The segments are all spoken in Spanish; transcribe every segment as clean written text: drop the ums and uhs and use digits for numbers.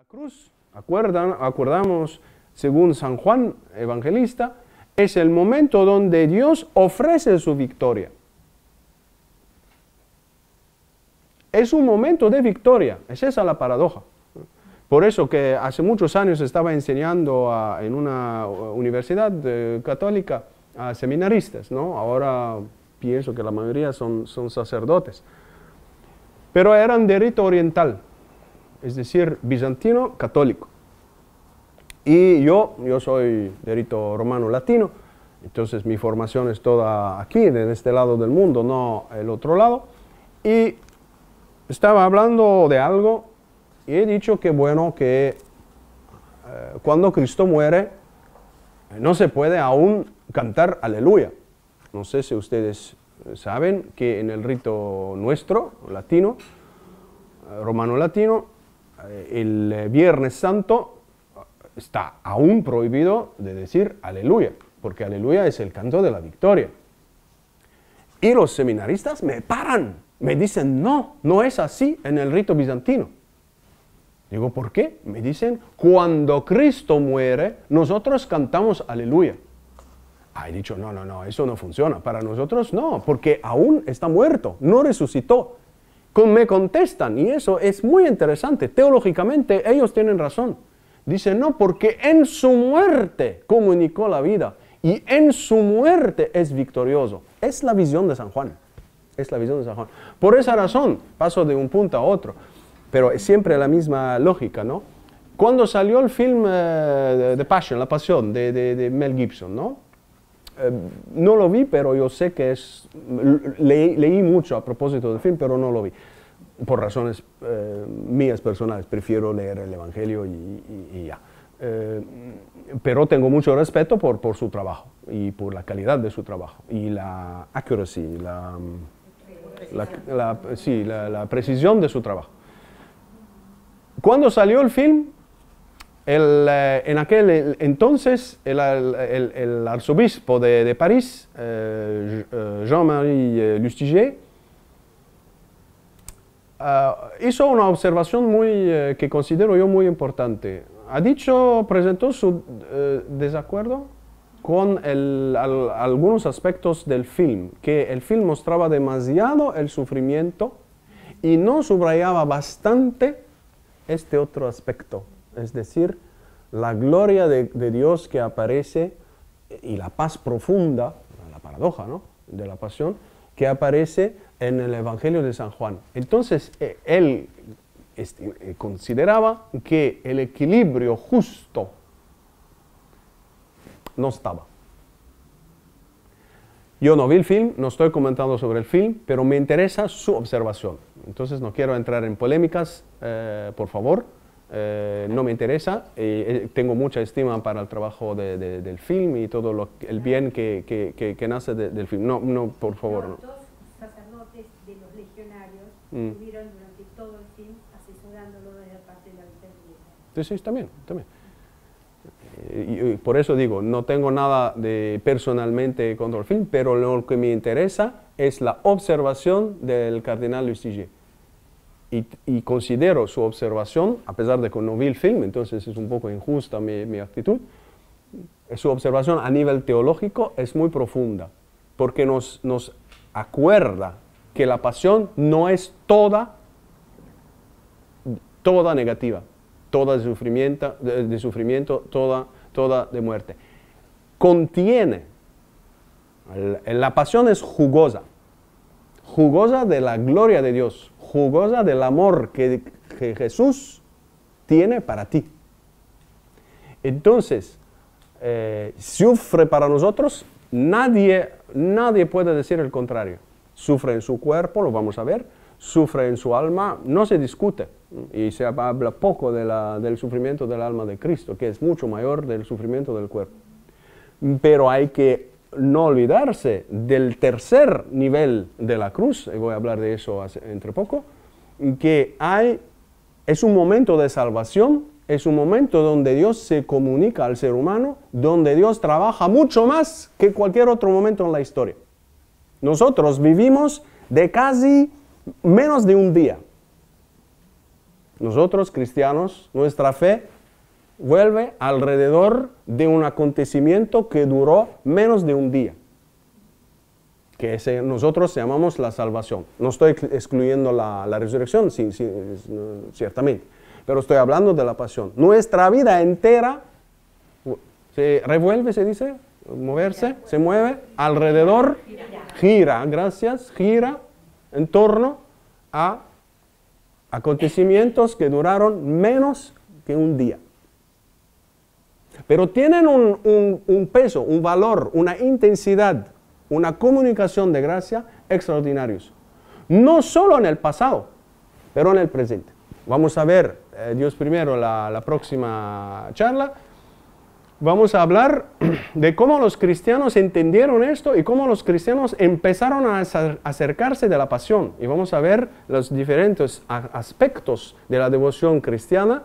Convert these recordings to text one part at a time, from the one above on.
cruz, acordamos, según San Juan Evangelista, es el momento donde Dios ofrece su victoria. Es un momento de victoria, es esa la paradoja. Por eso que hace muchos años estaba enseñando en una universidad católica a seminaristas, ¿no? Ahora pienso que la mayoría son sacerdotes. Pero eran de rito oriental, es decir, bizantino católico. Y yo soy de rito romano latino, entonces mi formación es toda aquí, de este lado del mundo, no el otro lado. Y estaba hablando de algo y he dicho que bueno, que cuando Cristo muere, no se puede aún cantar aleluya. No sé si ustedes saben que en el rito nuestro, latino, romano-latino, el Viernes Santo está aún prohibido de decir aleluya, porque aleluya es el canto de la victoria. Y los seminaristas me paran, me dicen, no es así en el rito bizantino. Digo, ¿por qué? Me dicen, cuando Cristo muere, nosotros cantamos aleluya. He dicho, no, eso no funciona. Para nosotros no, porque aún está muerto, no resucitó. Me contestan, y eso es muy interesante, teológicamente ellos tienen razón. Dicen, no, porque en su muerte comunicó la vida, y en su muerte es victorioso. Es la visión de San Juan, es la visión de San Juan. Por esa razón, paso de un punto a otro, pero es siempre la misma lógica, ¿no? Cuando salió el film The Passion, La Pasión, de Mel Gibson, ¿no? No lo vi, pero yo sé que leí mucho a propósito del film, pero no lo vi. Por razones mías personales, prefiero leer el Evangelio y ya. Pero tengo mucho respeto por su trabajo y por la calidad de su trabajo y la accuracy, la precisión de su trabajo. Cuando salió el film, en aquel entonces el arzobispo de París, Jean-Marie Lustiger, hizo una observación que considero yo muy importante. Presentó su desacuerdo con algunos aspectos del film, que el film mostraba demasiado el sufrimiento y no subrayaba bastante este otro aspecto. Es decir, la gloria de Dios que aparece y la paz profunda, la paradoja, ¿no?, de la pasión, que aparece en el Evangelio de San Juan. Entonces, él consideraba que el equilibrio justo no estaba. Yo no vi el film, no estoy comentando sobre el film, pero me interesa su observación. Entonces, no quiero entrar en polémicas, por favor. No me interesa, tengo mucha estima para el trabajo del film y todo el bien que nace del film. No, por favor. Los dos sacerdotes de los legionarios estuvieron durante todo el film asesorándolo desde parte de la liturgia. Sí, también. Y por eso digo, no tengo nada personalmente contra el film, pero lo que me interesa es la observación del cardenal Lustiger. Y considero su observación, a pesar de que no vi el film, entonces es un poco injusta mi actitud, su observación a nivel teológico es muy profunda, porque nos acuerda que la pasión no es toda negativa, toda de sufrimiento, toda de muerte. Contiene, la pasión es jugosa de la gloria de Dios, jugosa del amor que Jesús tiene para ti. Entonces, sufre para nosotros, nadie puede decir el contrario. Sufre en su cuerpo, lo vamos a ver, sufre en su alma, no se discute. Y se habla poco del sufrimiento del alma de Cristo, que es mucho mayor del sufrimiento del cuerpo. Pero hay que no olvidarse del tercer nivel de la cruz, y voy a hablar de eso entre poco, que es un momento de salvación, es un momento donde Dios se comunica al ser humano, donde Dios trabaja mucho más que cualquier otro momento en la historia. Nosotros vivimos de casi menos de un día. Nosotros, cristianos, nuestra fe vuelve alrededor de un acontecimiento que duró menos de un día, que nosotros llamamos la salvación. No estoy excluyendo la resurrección, sí, ciertamente, pero estoy hablando de la pasión. Nuestra vida entera se revuelve, se dice, moverse, se mueve alrededor, gira, gracias, gira en torno a acontecimientos que duraron menos que un día. Pero tienen un peso, un valor, una intensidad, una comunicación de gracia extraordinarios. No solo en el pasado, pero en el presente. Vamos a ver, Dios primero, la próxima charla. Vamos a hablar de cómo los cristianos entendieron esto y cómo los cristianos empezaron a acercarse de la pasión. Y vamos a ver los diferentes aspectos de la devoción cristiana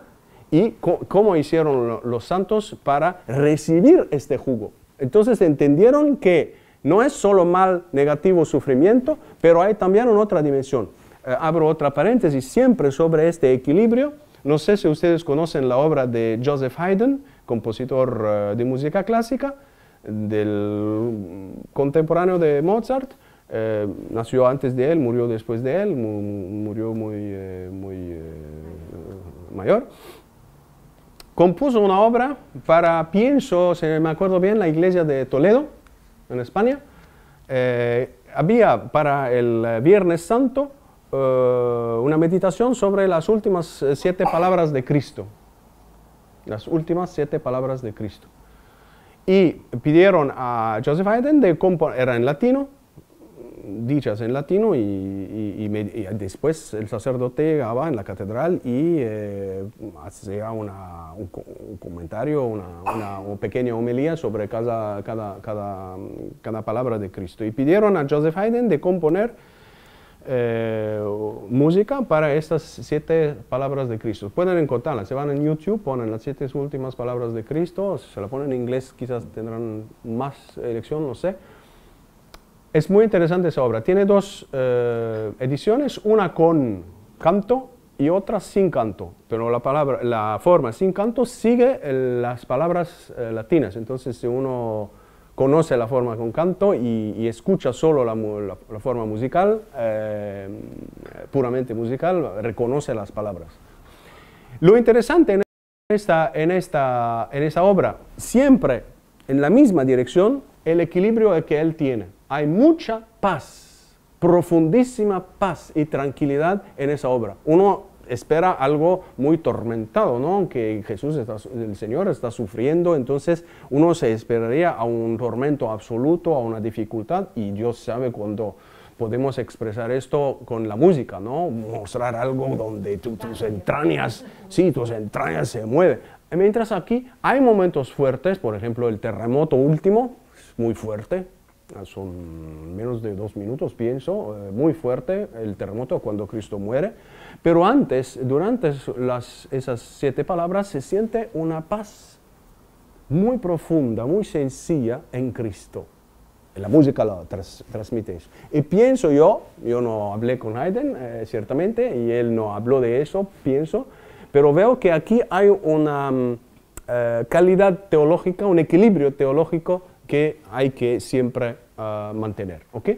y cómo hicieron los santos para recibir este jugo. Entonces entendieron que no es solo mal, negativo, sufrimiento, pero hay también una otra dimensión. Abro otra paréntesis siempre sobre este equilibrio. No sé si ustedes conocen la obra de Joseph Haydn, compositor de música clásica, del contemporáneo de Mozart. Nació antes de él, murió después de él, murió muy mayor. Compuso una obra para, pienso, si me acuerdo bien, la iglesia de Toledo, en España. Había para el Viernes Santo una meditación sobre las últimas 7 palabras de Cristo. Las últimas 7 palabras de Cristo. Y pidieron a Joseph Haydn de componer, era en latino, dichas en latino, y después el sacerdote llegaba en la catedral y hacía un comentario, una pequeña homilía sobre cada palabra de Cristo. Y pidieron a Joseph Haydn de componer música para estas 7 palabras de Cristo. Pueden encontrarlas, se van en YouTube, ponen las 7 últimas palabras de Cristo, se la ponen en inglés, quizás tendrán más elección, no sé. Es muy interesante esa obra. Tiene 2 ediciones, una con canto y otra sin canto, pero la forma sin canto sigue las palabras latinas. Entonces, si uno conoce la forma con canto y escucha solo la forma musical, puramente musical, reconoce las palabras. Lo interesante en esa obra, siempre en la misma dirección, el equilibrio que él tiene. Hay mucha paz, profundísima paz y tranquilidad en esa obra. Uno espera algo muy tormentado, ¿no? Que el Señor está sufriendo, entonces uno se esperaría a un tormento absoluto, a una dificultad, y Dios sabe cuando podemos expresar esto con la música, ¿no? Mostrar algo donde tus entrañas se mueven. Mientras aquí hay momentos fuertes, por ejemplo el terremoto último, muy fuerte, son menos de 2 minutos, pienso, muy fuerte el terremoto cuando Cristo muere, pero antes, durante esas 7 palabras, se siente una paz muy profunda, muy sencilla en Cristo. La música la transmite eso. Y pienso yo no hablé con Haydn, ciertamente, y él no habló de eso, pienso, pero veo que aquí hay una calidad teológica, un equilibrio teológico que hay que siempre mantener. ¿Ok?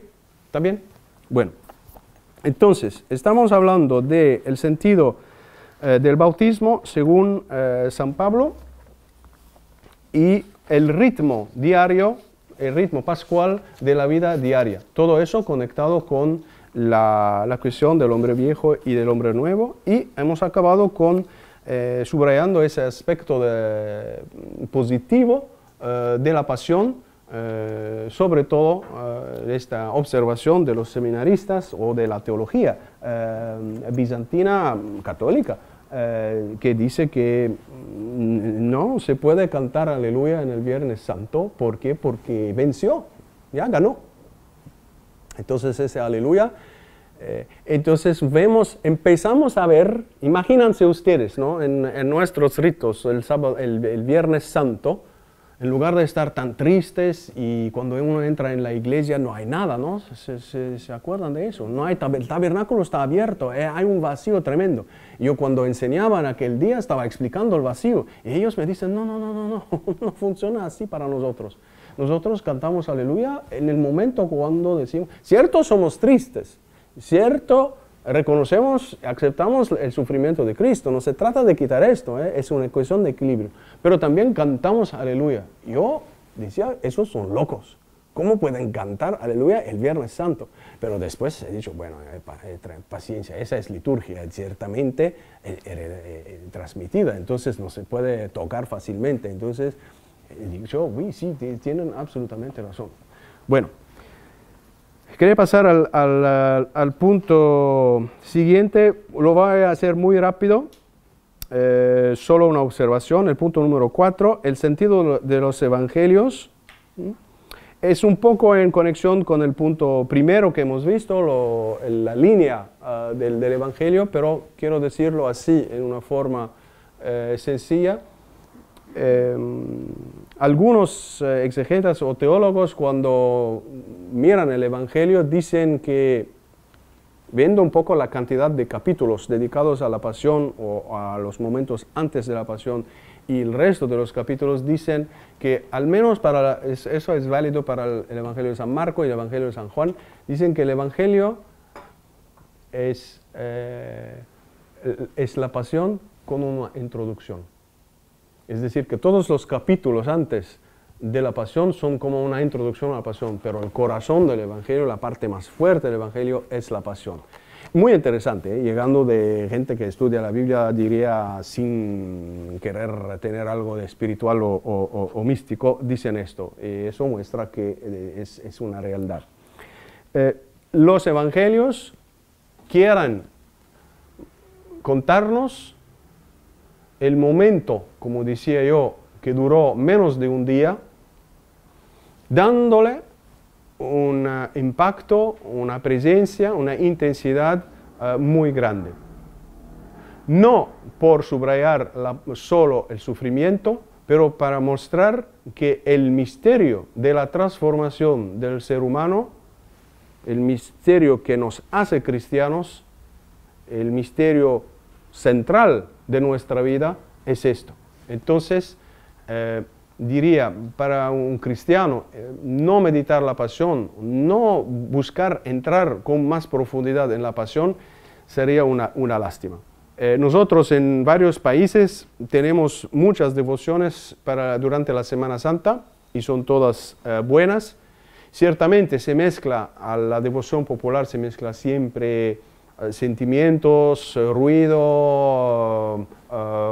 ¿Está bien? Bueno, entonces, estamos hablando del sentido del bautismo según San Pablo y el ritmo diario, el ritmo pascual de la vida diaria. Todo eso conectado con la cuestión del hombre viejo y del hombre nuevo, y hemos acabado con subrayando ese aspecto positivo de la pasión, sobre todo esta observación de los seminaristas o de la teología bizantina católica, que dice que no se puede cantar aleluya en el Viernes Santo. ¿Por qué? Porque venció, ya ganó. Entonces ese aleluya, entonces empezamos a ver, imagínense ustedes, ¿no? En nuestros ritos, el Viernes Santo, en lugar de estar tan tristes y cuando uno entra en la iglesia no hay nada, ¿no? ¿Se acuerdan de eso? No hay, el tabernáculo está abierto, hay un vacío tremendo. Yo cuando enseñaba en aquel día estaba explicando el vacío y ellos me dicen, no funciona así para nosotros. Nosotros cantamos aleluya en el momento cuando decimos, cierto somos tristes, cierto reconocemos, aceptamos el sufrimiento de Cristo, no se trata de quitar esto, es una cuestión de equilibrio, pero también cantamos aleluya. Yo decía, esos son locos, ¿cómo pueden cantar aleluya el Viernes Santo? Pero después he dicho, bueno, paciencia, esa es liturgia, ciertamente transmitida, entonces no se puede tocar fácilmente, entonces he dicho, uy, sí, tienen absolutamente razón. Bueno. Quería pasar al punto siguiente, lo voy a hacer muy rápido, solo una observación, el punto número 4, el sentido de los evangelios, es un poco en conexión con el punto primero que hemos visto, la línea del evangelio, pero quiero decirlo así, en una forma sencilla. Algunos exegetas o teólogos cuando miran el Evangelio dicen que, viendo un poco la cantidad de capítulos dedicados a la pasión o a los momentos antes de la pasión y el resto de los capítulos, dicen que al menos eso es válido para el Evangelio de San Marcos y el Evangelio de San Juan, dicen que el Evangelio es la pasión con una introducción. Es decir, que todos los capítulos antes de la pasión son como una introducción a la pasión, pero el corazón del Evangelio, la parte más fuerte del Evangelio es la pasión. Muy interesante, llegando de gente que estudia la Biblia, diría sin querer tener algo de espiritual o místico, dicen esto. Y eso muestra que es una realidad. Los Evangelios quieren contarnos el momento, como decía yo, que duró menos de un día, dándole un impacto, una presencia, una intensidad muy grande. No por subrayar solo el sufrimiento, pero para mostrar que el misterio de la transformación del ser humano, el misterio que nos hace cristianos, el misterio central de nuestra vida es esto. Entonces, diría, para un cristiano, no meditar la pasión, no buscar entrar con más profundidad en la pasión, sería una lástima. Nosotros en varios países tenemos muchas devociones durante la Semana Santa y son todas buenas. Ciertamente se mezcla a la devoción popular, se mezcla siempre sentimientos, ruido,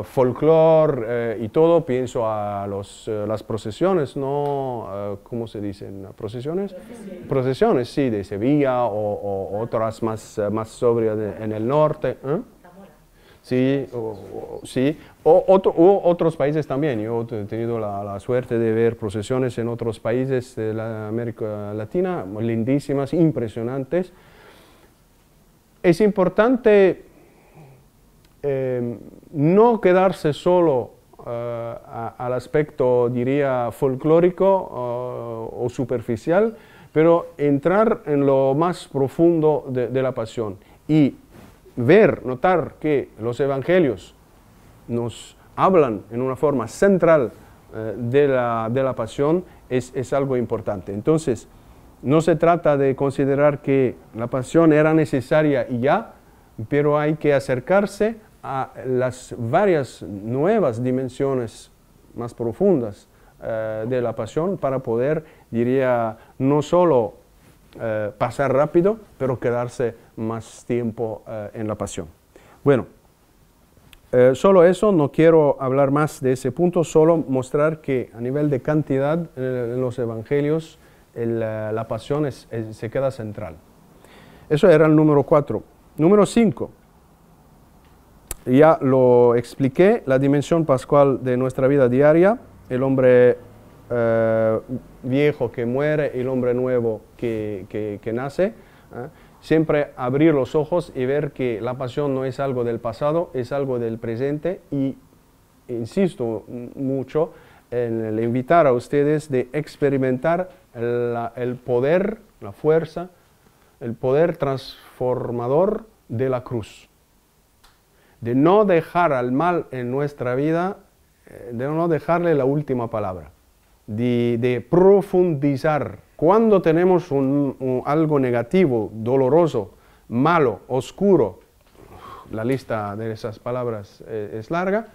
folclore y todo. Pienso a las procesiones, ¿no? ¿Cómo se dicen? ¿Procesiones? Procesiones, sí, de Sevilla o otras más sobrias en el norte. Sí, sí. Otros países también. Yo he tenido la suerte de ver procesiones en otros países de la América Latina, lindísimas, impresionantes. Es importante no quedarse solo al aspecto, diría, folclórico o superficial, pero entrar en lo más profundo de la pasión y notar que los evangelios nos hablan en una forma central de la pasión es algo importante. Entonces, no se trata de considerar que la pasión era necesaria y ya, pero hay que acercarse a las varias nuevas dimensiones más profundas de la pasión para poder, diría, no solo pasar rápido, pero quedarse más tiempo en la pasión. Bueno, solo eso, no quiero hablar más de ese punto, solo mostrar que a nivel de cantidad en los evangelios la pasión se queda central. Eso era el número 4. Número 5. Ya lo expliqué, la dimensión pascual de nuestra vida diaria, el hombre viejo que muere y el hombre nuevo que nace. Siempre abrir los ojos y ver que la pasión no es algo del pasado, es algo del presente y, insisto mucho, en el invitar a ustedes de experimentar el poder, la fuerza, el poder transformador de la cruz. De no dejar al mal en nuestra vida, de no dejarle la última palabra. De profundizar. Cuando tenemos algo negativo, doloroso, malo, oscuro, la lista de esas palabras es larga,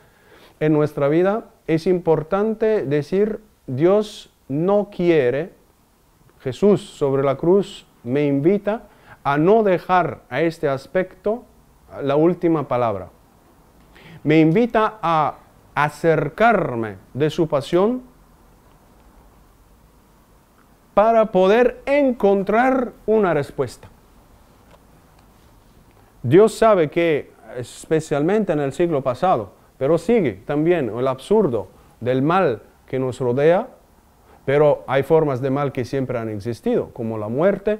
en nuestra vida es importante decir, Dios no quiere, Jesús sobre la cruz me invita a no dejar a este aspecto la última palabra. Me invita a acercarme de su pasión para poder encontrar una respuesta. Dios sabe que, especialmente en el siglo pasado, pero sigue también el absurdo del mal que nos rodea, pero hay formas de mal que siempre han existido, como la muerte,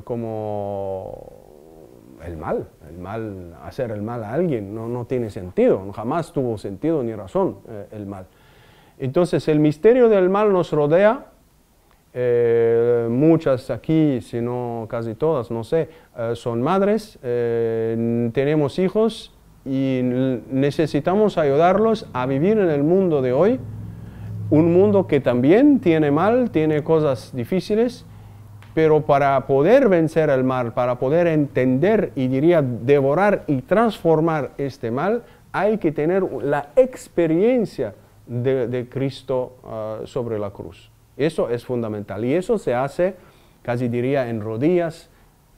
como el mal, hacer el mal a alguien no tiene sentido, jamás tuvo sentido ni razón el mal. Entonces el misterio del mal nos rodea, muchas aquí, si no casi todas, no sé, son madres, tenemos hijos y necesitamos ayudarlos a vivir en el mundo de hoy, un mundo que también tiene mal, tiene cosas difíciles, pero para poder vencer el mal, para poder entender y diría devorar y transformar este mal, hay que tener la experiencia de Cristo sobre la cruz. Eso es fundamental y eso se hace, casi diría, en rodillas,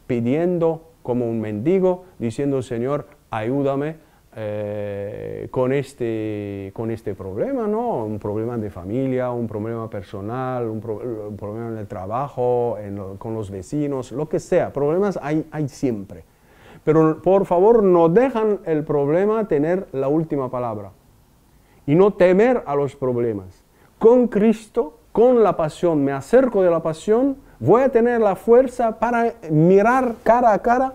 pidiendo como un mendigo, diciendo, Señor, ayúdame con este problema, ¿no? Un problema de familia, un problema personal, un problema en el trabajo, con los vecinos, lo que sea. Problemas hay siempre. Pero por favor, no dejan el problema tener la última palabra. Y no temer a los problemas. Con Cristo, con la pasión, me acerco de la pasión, voy a tener la fuerza para mirar cara a cara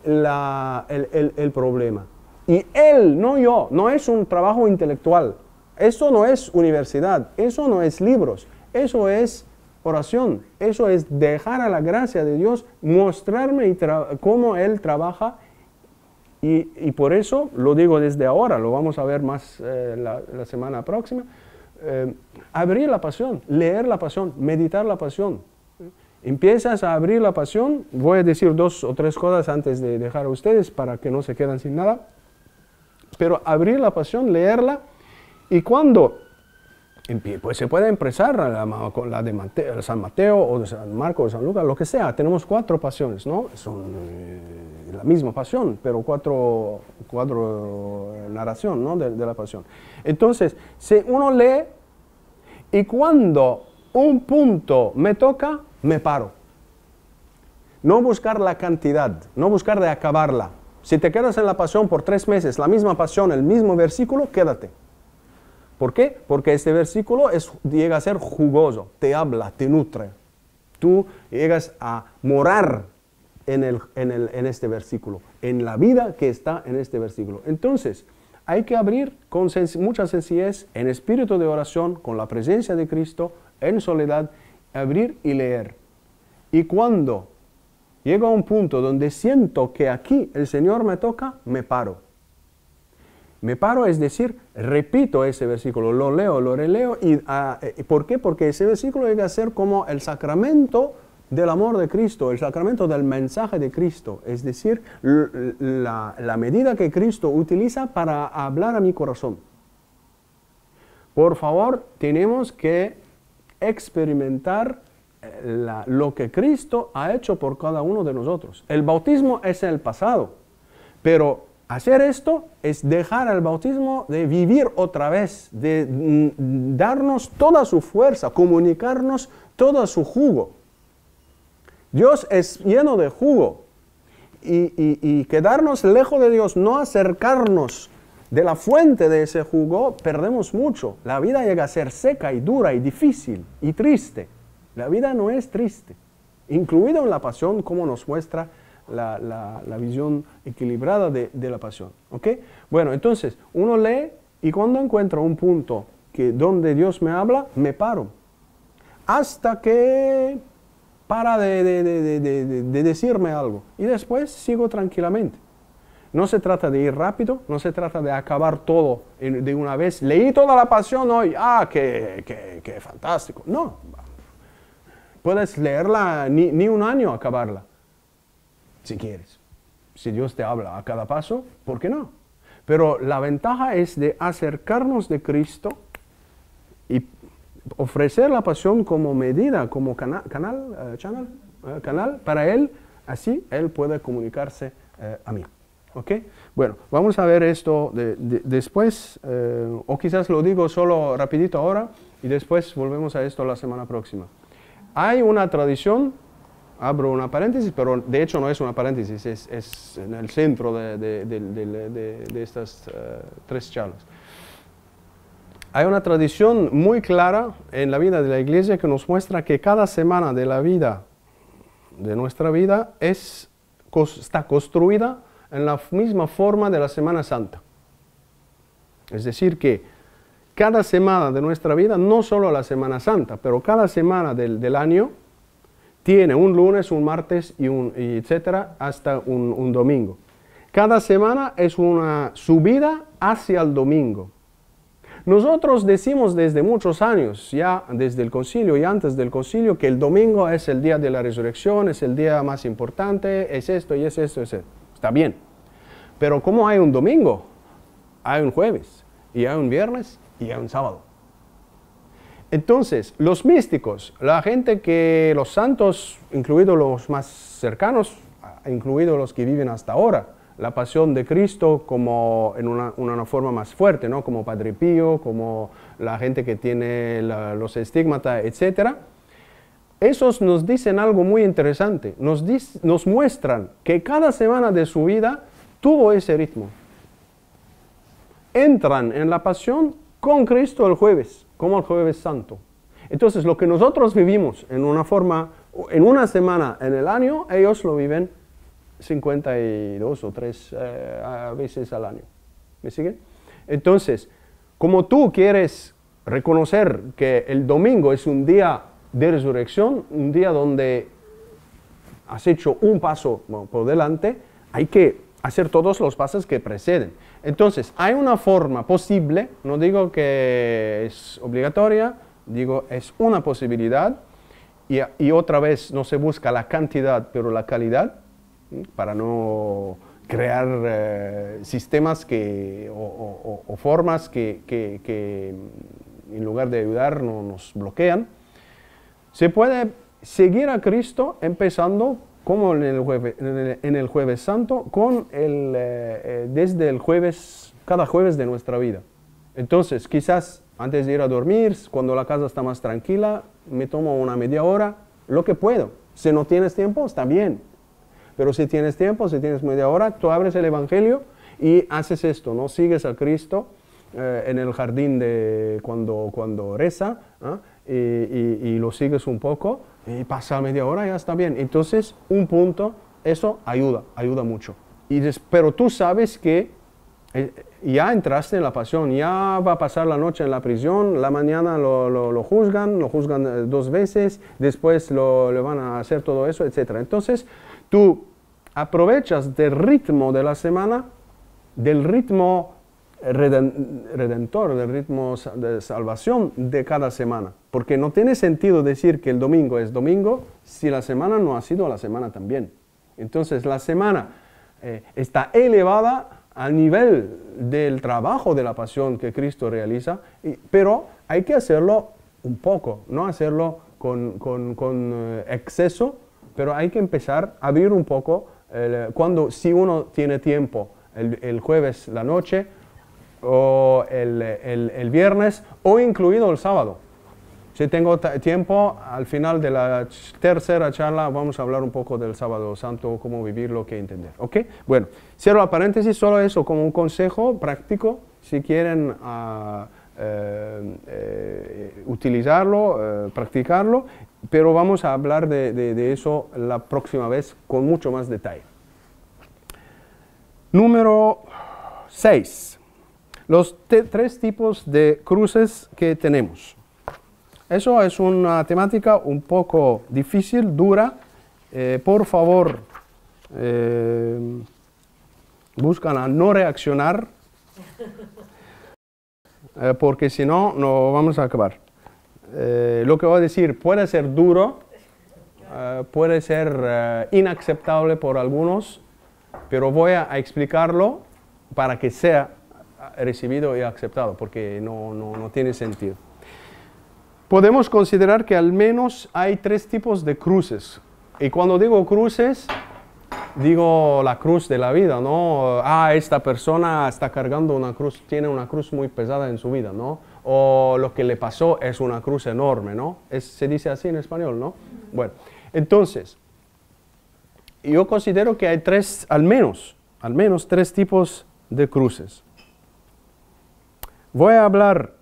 el problema. Y Él, no yo, no es un trabajo intelectual, eso no es universidad, eso no es libros, eso es oración, eso es dejar a la gracia de Dios mostrarme cómo Él trabaja y por eso lo digo desde ahora, lo vamos a ver más la semana próxima, abrir la pasión, leer la pasión, meditar la pasión. Empiezas a abrir la pasión, voy a decir 2 o 3 cosas antes de dejar a ustedes para que no se queden sin nada. Pero abrir la pasión, leerla, y cuando pues se puede empezar con la de San Mateo o de San Marcos o de San Lucas, lo que sea. Tenemos 4 pasiones, ¿no? Son la misma pasión, pero 4 narración, ¿no? de la pasión. Entonces, si uno lee y cuando un punto me toca, me paro. No buscar la cantidad, no buscar de acabarla. Si te quedas en la pasión por 3 meses, la misma pasión, el mismo versículo, quédate. ¿Por qué? Porque este versículo llega a ser jugoso, te habla, te nutre. Tú llegas a morar en este versículo, en la vida que está en este versículo. Entonces, hay que abrir con mucha sencillez, en espíritu de oración, con la presencia de Cristo, en soledad, abrir y leer. Y cuando llego a un punto donde siento que aquí el Señor me toca, me paro. Me paro, es decir, repito ese versículo, lo leo, lo releo. ¿Por qué? Porque ese versículo llega a ser como el sacramento del amor de Cristo, el sacramento del mensaje de Cristo. Es decir, la medida que Cristo utiliza para hablar a mi corazón. Por favor, tenemos que experimentar lo que Cristo ha hecho por cada uno de nosotros. El bautismo es el pasado, pero hacer esto es dejar al bautismo de vivir otra vez, de darnos toda su fuerza, comunicarnos todo su jugo. Dios es lleno de jugo y quedarnos lejos de Dios, no acercarnos de la fuente de ese jugo, perdemos mucho. La vida llega a ser seca y dura y difícil y triste. La vida no es triste, incluido en la pasión, como nos muestra la visión equilibrada de la pasión. ¿Okay? Bueno, entonces, uno lee y cuando encuentra un punto que donde Dios me habla, me paro. Hasta que para de decirme algo. Y después sigo tranquilamente. No se trata de ir rápido, no se trata de acabar todo de una vez. Leí toda la Pasión hoy, qué fantástico. No, puedes leerla ni un año acabarla, si quieres. Si Dios te habla a cada paso, ¿por qué no? Pero la ventaja es de acercarnos de Cristo y ofrecer la Pasión como medida, como canal para Él, así Él puede comunicarse a mí. ¿Ok? Bueno, vamos a ver esto después, o quizás lo digo solo rapidito ahora, y después volvemos a esto la semana próxima. Hay una tradición, abro una paréntesis, pero de hecho no es una paréntesis, es en el centro de estas 3 charlas. Hay una tradición muy clara en la vida de la Iglesia que nos muestra que cada semana de la vida, de nuestra vida, está construida en la misma forma de la Semana Santa. Es decir que cada semana de nuestra vida, no solo la Semana Santa, pero cada semana del año, tiene un lunes, un martes, y etcétera, hasta un domingo. Cada semana es una subida hacia el domingo. Nosotros decimos desde muchos años, ya desde el concilio y antes del concilio, que el domingo es el día de la resurrección, es el día más importante, es esto y es esto, es esto. Está bien. Pero como hay un domingo, hay un jueves, y hay un viernes, y hay un sábado. Entonces, los místicos, la gente los santos, incluidos los más cercanos, incluidos los que viven hasta ahora, la pasión de Cristo como en una forma más fuerte, ¿no? Como Padre Pío, como la gente que tiene los estigmatas, etc. Esos nos dicen algo muy interesante, nos muestran que cada semana de su vida tuvo ese ritmo. Entran en la pasión con Cristo el jueves, como el jueves santo. Entonces, lo que nosotros vivimos en una semana en el año, ellos lo viven 52 o 3 veces al año. ¿Me siguen? Entonces, como tú quieres reconocer que el domingo es un día de resurrección, un día donde has hecho un paso por delante, hay que hacer todos los pasos que preceden. Entonces, hay una forma posible, no digo que es obligatoria, digo es una posibilidad, y otra vez no se busca la cantidad, pero la calidad, para no crear sistemas o formas que en lugar de ayudar nos bloquean. Se puede seguir a Cristo empezando como en el jueves santo, desde el jueves, cada jueves de nuestra vida. Entonces, quizás antes de ir a dormir, cuando la casa está más tranquila, me tomo una media hora, lo que puedo. Si no tienes tiempo, está bien. Pero si tienes tiempo, si tienes media hora, tú abres el Evangelio y haces esto, ¿no? Sigues a Cristo en el jardín cuando reza, y lo sigues un poco, y pasa media hora y ya está bien. Entonces, un punto, eso ayuda mucho. Pero tú sabes que ya entraste en la pasión, ya va a pasar la noche en la prisión, la mañana lo juzgan 2 veces, después le van a hacer todo eso, etc. Entonces, tú aprovechas del ritmo de la semana, del ritmo redentor, del ritmo de salvación de cada semana. Porque no tiene sentido decir que el domingo es domingo si la semana no ha sido la semana también. Entonces la semana está elevada al nivel del trabajo de la pasión que Cristo realiza, pero hay que hacerlo un poco, no hacerlo con exceso, pero hay que empezar a abrir un poco, si uno tiene tiempo el jueves la noche, o el viernes, o incluido el sábado. Si tengo tiempo, al final de la tercera charla vamos a hablar un poco del sábado santo, cómo vivirlo, qué entender. ¿Ok? Bueno, cierro la paréntesis, solo eso como un consejo práctico, si quieren utilizarlo, practicarlo, pero vamos a hablar de eso la próxima vez con mucho más detalle. Número 6. los tres tipos de cruces que tenemos. Eso es una temática un poco difícil, dura. Por favor, buscan a no reaccionar, porque si no, no vamos a acabar. Lo que voy a decir puede ser duro, puede ser inaceptable por algunos, pero voy a explicarlo para que sea recibido y aceptado, porque no tiene sentido. Podemos considerar que al menos hay tres tipos de cruces. Y cuando digo cruces, digo la cruz de la vida, ¿no? Esta persona está cargando una cruz, tiene una cruz muy pesada en su vida, ¿no? O lo que le pasó es una cruz enorme, ¿no? Se dice así en español, ¿no? Bueno, entonces, yo considero que hay al menos tres tipos de cruces. Voy a hablar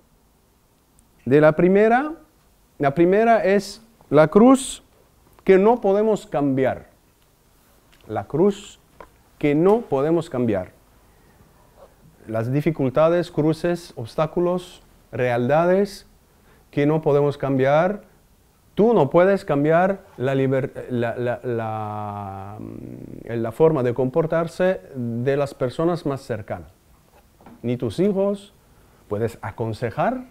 de la primera. La primera es la cruz que no podemos cambiar. La cruz que no podemos cambiar. Las dificultades, cruces, obstáculos, realidades que no podemos cambiar. Tú no puedes cambiar la forma de comportarse de las personas más cercanas. Ni tus hijos. Puedes aconsejar,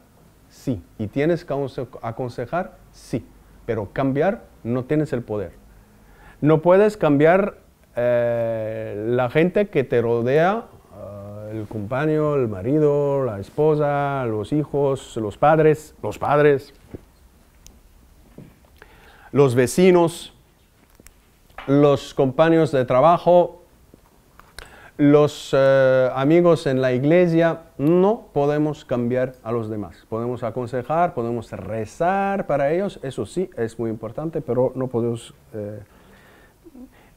sí. Y tienes que aconsejar, sí. Pero cambiar no tienes el poder. No puedes cambiar la gente que te rodea, el compañero, el marido, la esposa, los hijos, los padres, los vecinos, los compañeros de trabajo, los amigos en la iglesia. No podemos cambiar a los demás. Podemos aconsejar, podemos rezar para ellos, eso sí, es muy importante, pero no podemos...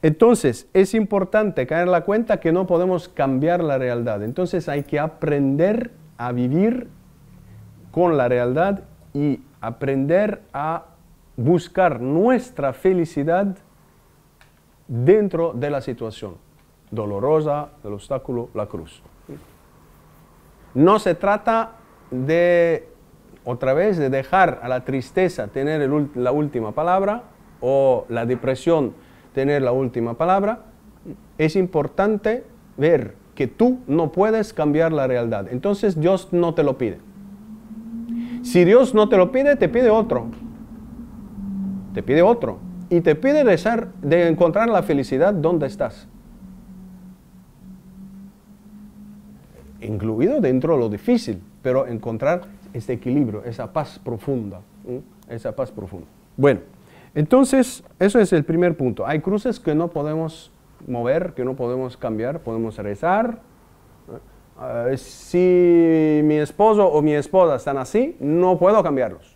Entonces, es importante caer en la cuenta que no podemos cambiar la realidad. Entonces, hay que aprender a vivir con la realidad y aprender a buscar nuestra felicidad dentro de la situación dolorosa, del obstáculo, la cruz. No se trata de, otra vez, de dejar a la tristeza tener la última palabra o la depresión tener la última palabra. Es importante ver que tú no puedes cambiar la realidad. Entonces Dios no te lo pide. Si Dios no te lo pide, te pide otro. Te pide otro. Y te pide de encontrar la felicidad donde estás. Incluido dentro de lo difícil, pero encontrar ese equilibrio, esa paz profunda. Esa paz profunda. Bueno, entonces, eso es el primer punto. Hay cruces que no podemos mover, que no podemos cambiar, podemos rezar. Si mi esposo o mi esposa están así, no puedo cambiarlos.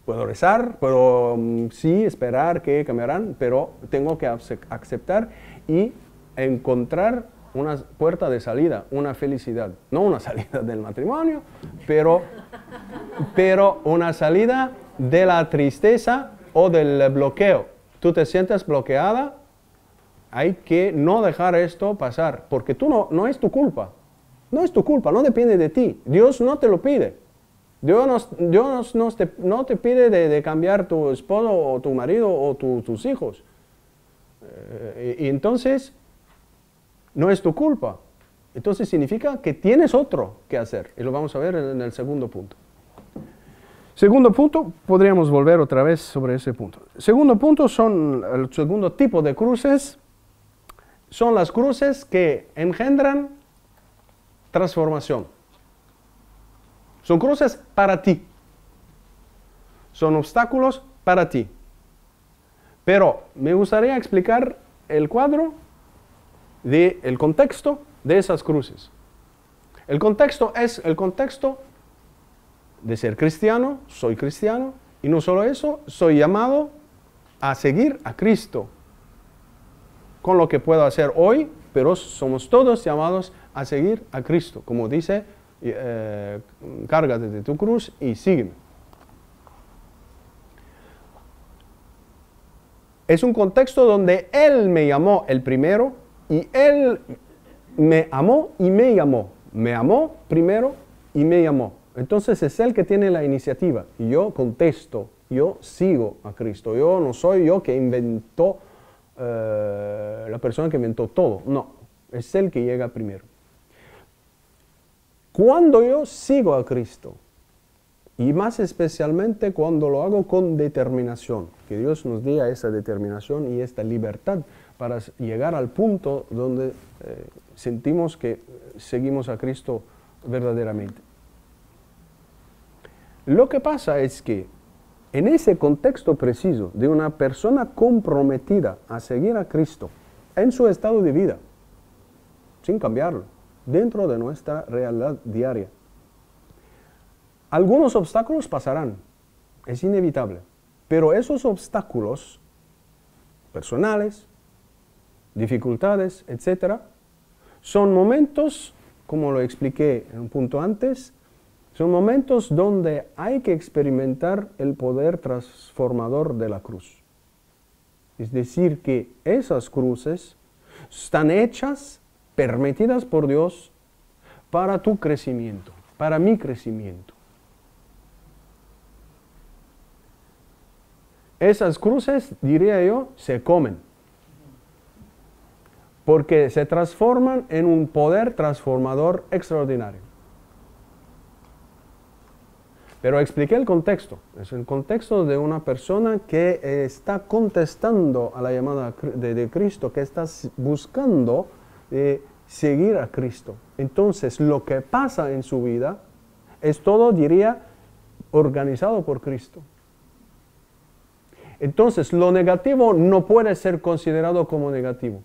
Puedo rezar, puedo sí esperar que cambiarán, pero tengo que aceptar y encontrar una puerta de salida, una felicidad. No una salida del matrimonio, pero una salida de la tristeza o del bloqueo. Tú te sientes bloqueada, hay que no dejar esto pasar, porque no es tu culpa. No es tu culpa, no depende de ti. Dios no te lo pide. Dios no te pide de cambiar tu esposo o tu marido o tus hijos. Y entonces, no es tu culpa. Entonces significa que tienes otro que hacer. Y lo vamos a ver en el segundo punto. Segundo punto, podríamos volver otra vez sobre ese punto. Segundo punto el segundo tipo de cruces, son las cruces que engendran transformación. Son cruces para ti. Son obstáculos para ti. Pero me gustaría explicar el cuadro del contexto de esas cruces. El contexto es el contexto de ser cristiano, soy cristiano, y no solo eso, soy llamado a seguir a Cristo. Con lo que puedo hacer hoy, pero somos todos llamados a seguir a Cristo. Como dice, cárgate de tu cruz y sígueme. Es un contexto donde Él me llamó el primero y Él me amó y me llamó. me amó primero y me llamó. Entonces es Él que tiene la iniciativa y yo contesto, yo sigo a Cristo. Yo no soy yo que inventó, la persona que inventó todo. No, es Él que llega primero. Cuando yo sigo a Cristo, y más especialmente cuando lo hago con determinación, que Dios nos dé esa determinación y esta libertad para llegar al punto donde sentimos que seguimos a Cristo verdaderamente. Lo que pasa es que en ese contexto preciso de una persona comprometida a seguir a Cristo en su estado de vida, sin cambiarlo, dentro de nuestra realidad diaria, algunos obstáculos pasarán, es inevitable, pero esos obstáculos personales, dificultades, etc., son momentos, como lo expliqué en un punto antes, son momentos donde hay que experimentar el poder transformador de la cruz. Es decir, que esas cruces están hechas, permitidas por Dios, para tu crecimiento, para mi crecimiento. Esas cruces, diría yo, se comen, porque se transforman en un poder transformador extraordinario. Pero expliqué el contexto. Es el contexto de una persona que está contestando a la llamada de Cristo, que está buscando seguir a Cristo. Entonces, lo que pasa en su vida es todo, diría, organizado por Cristo. Entonces, lo negativo no puede ser considerado como negativo.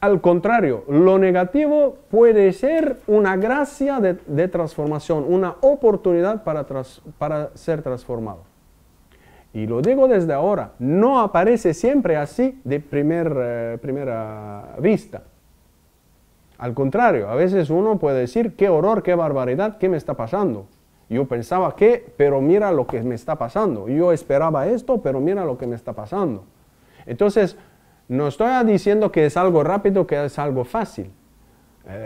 Al contrario, lo negativo puede ser una gracia de transformación, una oportunidad para ser transformado. Y lo digo desde ahora, no aparece siempre así de primera vista. Al contrario, a veces uno puede decir, qué horror, qué barbaridad, qué me está pasando. Yo pensaba que, pero mira lo que me está pasando. Yo esperaba esto, pero mira lo que me está pasando. Entonces, no estoy diciendo que es algo rápido, que es algo fácil.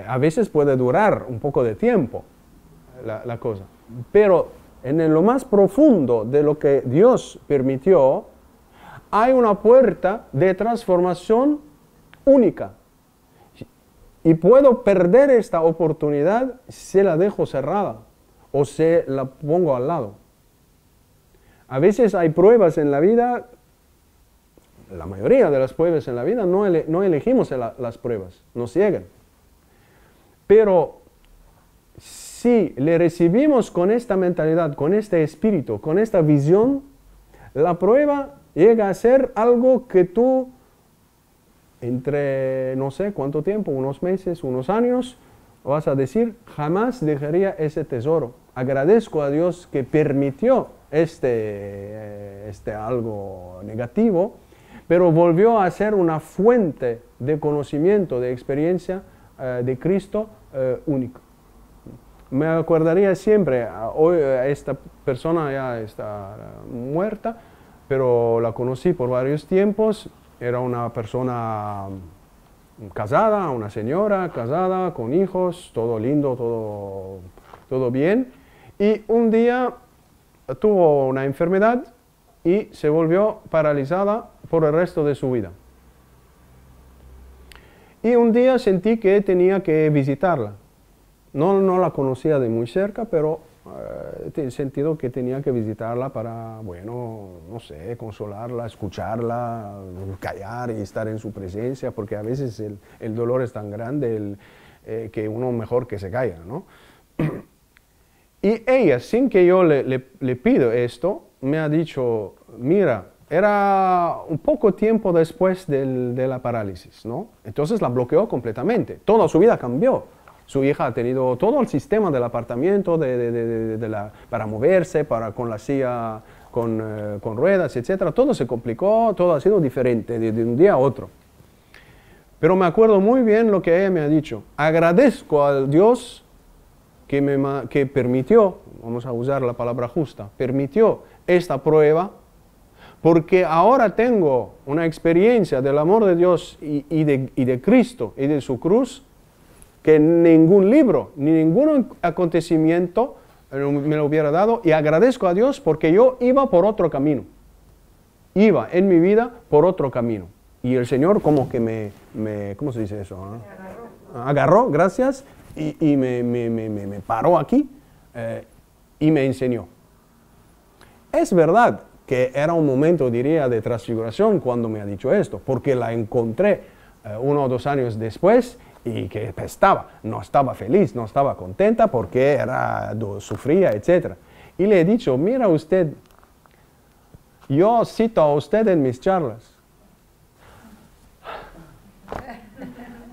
A veces puede durar un poco de tiempo la cosa. Pero en lo más profundo de lo que Dios permitió, hay una puerta de transformación única. Y puedo perder esta oportunidad si la dejo cerrada o se la pongo al lado. A veces hay pruebas en la vida. La mayoría de las pruebas en la vida no elegimos las pruebas, nos llegan. Pero si le recibimos con esta mentalidad, con este espíritu, con esta visión, la prueba llega a ser algo que tú, entre no sé cuánto tiempo, unos meses, unos años, vas a decir, jamás dejaría ese tesoro. Agradezco a Dios que permitió este algo negativo, pero volvió a ser una fuente de conocimiento, de experiencia de Cristo único. Me acordaría siempre, hoy esta persona ya está muerta, pero la conocí por varios tiempos, era una persona casada, una señora casada, con hijos, todo lindo, todo bien, y un día tuvo una enfermedad y se volvió paralizada por el resto de su vida. Y un día sentí que tenía que visitarla. No la conocía de muy cerca, pero he sentido que tenía que visitarla para, bueno, no sé, consolarla, escucharla, callar y estar en su presencia, porque a veces el dolor es tan grande que uno mejor que se calla, ¿no? Y ella, sin que yo le pido esto, me ha dicho, mira, era un poco tiempo después de la parálisis, ¿no? Entonces la bloqueó completamente. Toda su vida cambió. Su hija ha tenido todo el sistema del apartamento para moverse, con la silla, con ruedas, etc. Todo se complicó, todo ha sido diferente de un día a otro. Pero me acuerdo muy bien lo que ella me ha dicho. Agradezco a Dios que permitió, vamos a usar la palabra justa, permitió esta prueba, porque ahora tengo una experiencia del amor de Dios y de Cristo y de su cruz que ningún libro, ni ningún acontecimiento me lo hubiera dado, y agradezco a Dios porque yo iba por otro camino. Iba en mi vida por otro camino. Y el Señor como que me ¿cómo se dice eso? Agarró, gracias, y me paró aquí y me enseñó. Es verdad que era un momento, diría, de transfiguración cuando me ha dicho esto, porque la encontré 1 o 2 años después y que no estaba feliz, no estaba contenta porque sufría, etc. Y le he dicho, mira usted, yo cito a usted en mis charlas.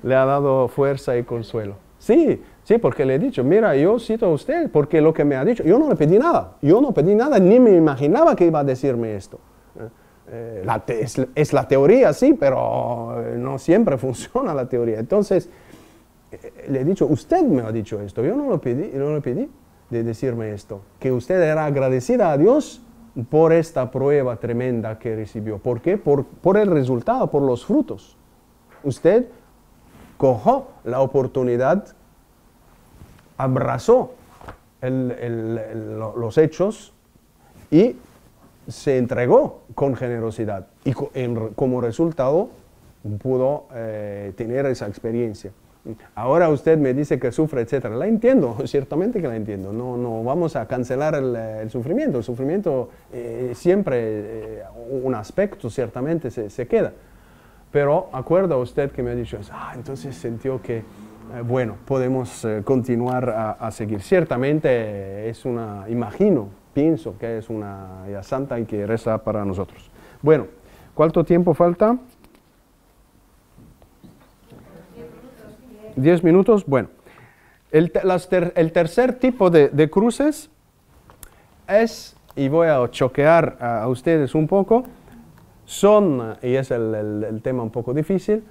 Le ha dado fuerza y consuelo. Sí, porque le he dicho, mira, yo cito a usted porque lo que me ha dicho, yo no le pedí nada, ni me imaginaba que iba a decirme esto. Es la teoría, sí, pero no siempre funciona la teoría. Entonces, le he dicho, usted me ha dicho esto, yo no le pedí de decirme esto, que usted era agradecida a Dios por esta prueba tremenda que recibió. ¿Por qué? Por el resultado, por los frutos. Usted cogió la oportunidad, abrazó los hechos y se entregó con generosidad. Y como resultado pudo tener esa experiencia. Ahora usted me dice que sufre, etc. La entiendo, ciertamente que la entiendo. No vamos a cancelar el sufrimiento. El sufrimiento siempre, un aspecto ciertamente se queda. Pero acuerda usted que me ha dicho, entonces sintió que, bueno, podemos continuar a seguir. Ciertamente pienso que es una santa y que reza para nosotros. Bueno, ¿cuánto tiempo falta? 10 minutos. Bueno, el tercer tipo de cruces es, y voy a choquear a ustedes un poco, y es el tema un poco difícil,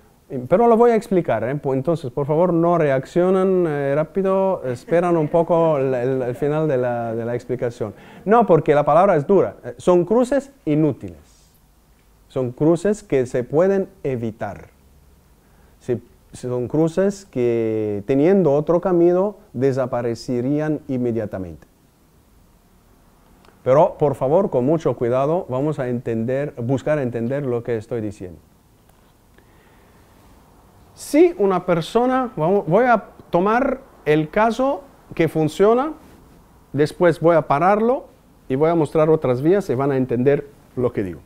pero lo voy a explicar, entonces por favor no reaccionen rápido, esperan un poco el final de la explicación. No, porque la palabra es dura, son cruces inútiles, son cruces que se pueden evitar, son cruces que teniendo otro camino desaparecerían inmediatamente. Pero, por favor, con mucho cuidado, vamos a buscar entender lo que estoy diciendo. Si una persona, voy a tomar el caso que funciona, después voy a pararlo y voy a mostrar otras vías y van a entender lo que digo.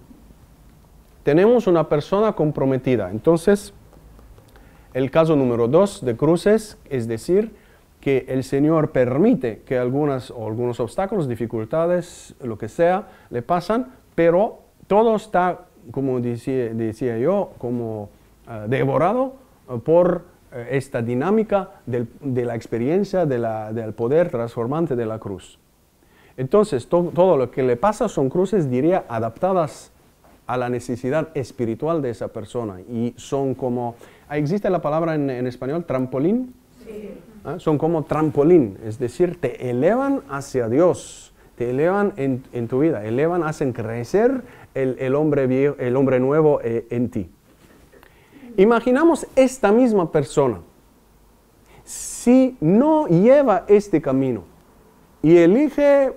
Tenemos una persona comprometida, entonces, el caso número 2 de cruces, es decir, que el Señor permite que algunos obstáculos, dificultades, lo que sea, le pasan, pero todo está, como decía yo, como devorado por esta dinámica de la experiencia del poder transformante de la cruz. Entonces, todo lo que le pasa son cruces, diría, adaptadas a la necesidad espiritual de esa persona. Y son como, ¿existe la palabra en español, trampolín? Sí. Son como trampolín, es decir, te elevan hacia Dios, te elevan en tu vida, hacen crecer el hombre nuevo en ti. Imaginamos esta misma persona, si no lleva este camino y elige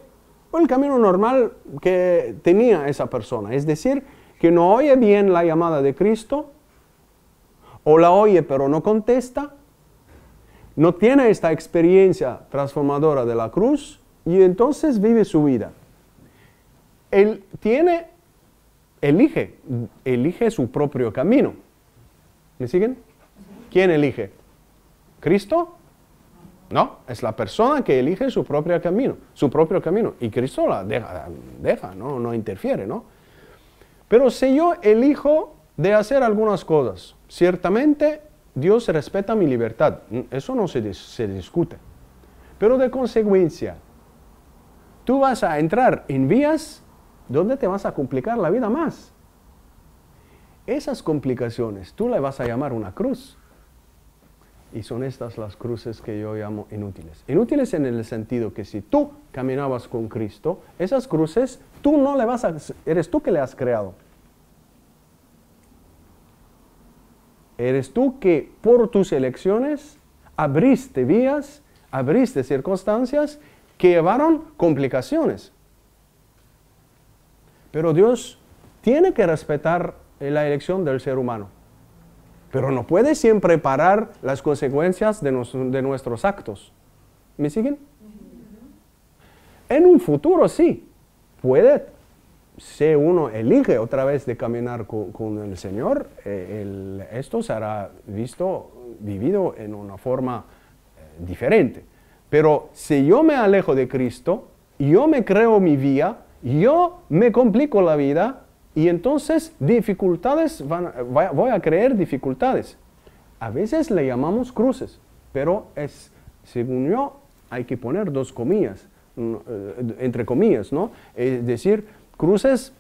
el camino normal que tenía esa persona, es decir, que no oye bien la llamada de Cristo, o la oye pero no contesta, no tiene esta experiencia transformadora de la cruz y entonces vive su vida. Él elige su propio camino. ¿Me siguen? ¿Quién elige? ¿Cristo? No, es la persona que elige su propio camino. Y Cristo la deja, no interfiere, ¿no? Pero si yo elijo de hacer algunas cosas, ciertamente Dios respeta mi libertad, eso no se discute. Pero de consecuencia, tú vas a entrar en vías donde te vas a complicar la vida más. Esas complicaciones tú le vas a llamar una cruz. Y son estas las cruces que yo llamo inútiles. Inútiles en el sentido que si tú caminabas con Cristo, esas cruces eres tú que le has creado. Eres tú que por tus elecciones abriste vías, abriste circunstancias que llevaron complicaciones. Pero Dios tiene que respetar la elección del ser humano. Pero no puede siempre parar las consecuencias de nuestros actos. ¿Me siguen? En un futuro sí, puede, si uno elige otra vez de caminar con el Señor, esto será vivido en una forma diferente. Pero si yo me alejo de Cristo, yo me creo mi vía, yo me complico la vida, y entonces dificultades, voy a creer dificultades. A veces le llamamos cruces, pero según yo, hay que poner dos comillas, entre comillas, ¿no? Es decir, cruces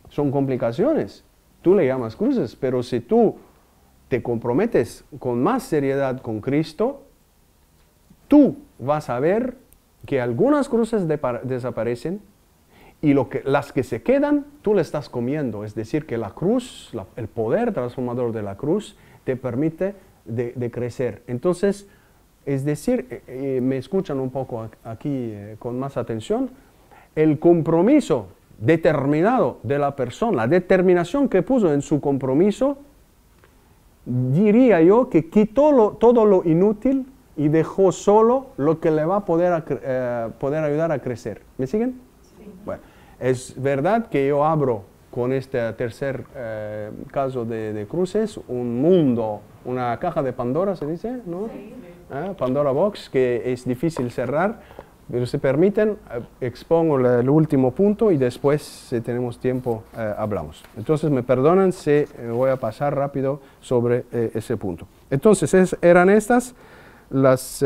son complicaciones. Tú le llamas cruces, pero si tú te comprometes con más seriedad con Cristo, tú vas a ver que algunas cruces desaparecen y las que se quedan, tú le estás comiendo. Es decir, que la cruz, el poder transformador de la cruz, te permite de crecer. Entonces, es decir, me escuchan un poco aquí con más atención, el compromiso determinado de la persona, la determinación que puso en su compromiso, diría yo que quitó todo lo inútil y dejó solo lo que le va a poder ayudar a crecer. ¿Me siguen? Sí. Bueno, es verdad que yo abro con este tercer caso de cruces un mundo, una caja de Pandora, ¿se dice? ¿No? Sí. Pandora Box, que es difícil cerrar, pero si permiten, expongo el último punto y después, si tenemos tiempo, hablamos. Entonces, me perdonan si voy a pasar rápido sobre ese punto. Entonces, eran estas los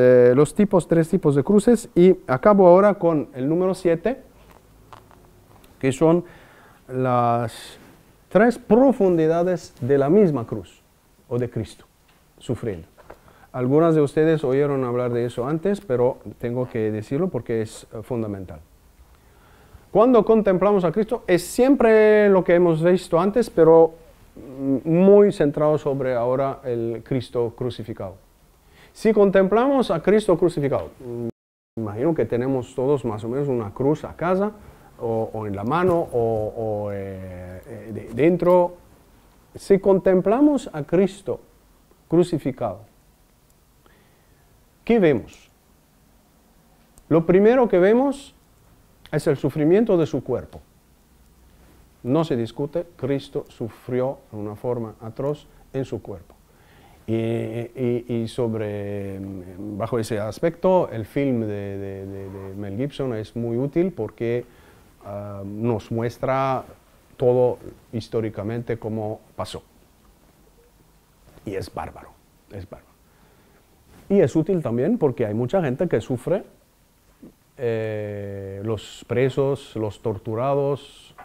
tres tipos de cruces, y acabo ahora con el número 7, que son las 3 profundidades de la misma cruz, o de Cristo, sufriendo. Algunas de ustedes oyeron hablar de eso antes, pero tengo que decirlo porque es fundamental. Cuando contemplamos a Cristo, es siempre lo que hemos visto antes, pero muy centrado sobre ahora el Cristo crucificado. Si contemplamos a Cristo crucificado, imagino que tenemos todos más o menos una cruz a casa, o en la mano, o dentro. Si contemplamos a Cristo crucificado, ¿qué vemos? Lo primero que vemos es el sufrimiento de su cuerpo. No se discute, Cristo sufrió de una forma atroz en su cuerpo. Y bajo ese aspecto, el film de Mel Gibson es muy útil porque nos muestra todo históricamente cómo pasó. Y es bárbaro, es bárbaro. Y es útil también porque hay mucha gente que sufre, los presos, los torturados,